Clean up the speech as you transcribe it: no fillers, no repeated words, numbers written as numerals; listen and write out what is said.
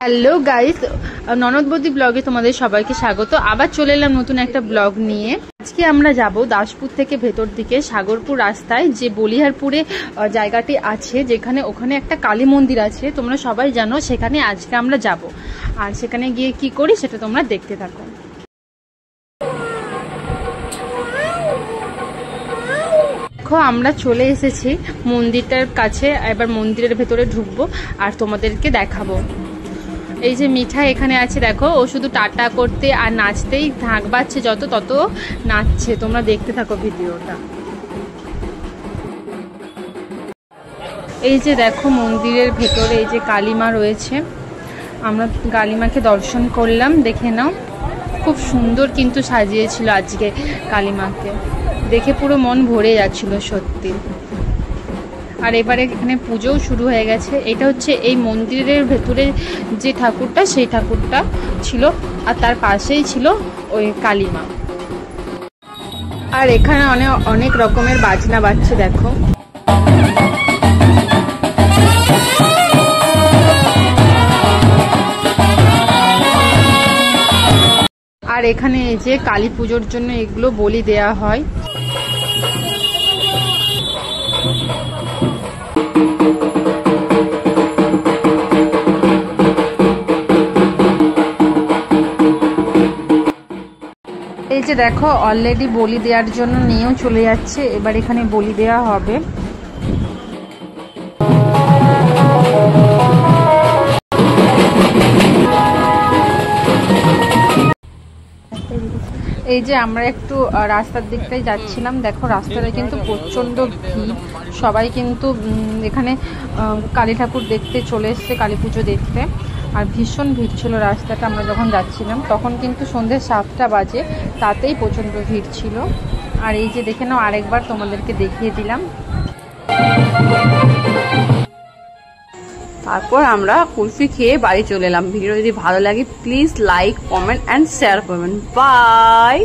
Hello guys, ননদবতী ব্লগে তোমাদের সবাইকে স্বাগত। আবার চলে এলাম নতুন একটা ব্লগ নিয়ে। আজকে আমরা যাব দাসপুর থেকে ভেতর দিকে সাগরপুর রাস্তায়, যে বলিহারপুরে জায়গাটি আছে, যেখানে ওখানে একটা কালী মন্দির আছে, তোমরা সবাই জানো। সেখানে আজকে আমরা যাব, আর সেখানে গিয়ে কি করি সেটা তোমরা দেখতে থাকো। দেখো, আমরা চলে এসেছি মন্দিরটার কাছে। এবার মন্দিরের ভেতরে ঢুকবো আর তোমাদেরকে দেখাবো। এই যে মিঠা এখানে আছে, দেখো ও শুধু টাটা করতে আর নাচতেই ঢাক বাজছে, যত তত নাচছে। তোমরা দেখতে থাকো ভিডিওটা। এই যে দেখো মন্দিরের ভেতরে এই যে কালীমা রয়েছে, আমরা কালীমাকে দর্শন করলাম। দেখে নাও, খুব সুন্দর কিন্তু সাজিয়েছিল আজকে কালীমাকে, দেখে পুরো মন ভরে যাচ্ছিল সত্যি। আর এবারে এখানে পুজোও শুরু হয়ে গেছে। এটা হচ্ছে এই মন্দিরের ভেতরে যে ঠাকুরটা, সেই ঠাকুরটা ছিল, আর তার পাশেই ছিল ওই কালীমা। আর এখানে অনেক রকমের বাজনা বাজছে, দেখো। আর এখানে এই যে কালী পুজোর জন্য এগুলো বলি দেয়া হয়। এই যে দেখো অলরেডি বলি দেওয়ার জন্য নিয়েও চলে যাচ্ছে। এবার এখানে বলি দেওয়া হবে। এই যে আমরা একটু রাস্তার দিকটাই যাচ্ছিলাম, দেখো রাস্তাটা কিন্তু প্রচন্ড ভিড়। সবাই কিন্তু এখানে কালী ঠাকুর দেখতে চলে এসছে, কালী পুজো দেখতে। আর ভীষণ ভিড় ছিল রাস্তাটা। আমরা যখন যাচ্ছিলাম তখন কিন্তু সন্ধ্যে 7টা বাজে, তাতেই প্রচন্ড ভিড় ছিল। আর এই যে দেখে নাও, আরেকবার তোমাদেরকে দেখিয়ে দিলাম। তারপর আমরা কুলফি খেয়ে বাড়ি চলে এলাম। ভিডিও যদি ভালো লাগে please like, comment and share করবেন। বাই।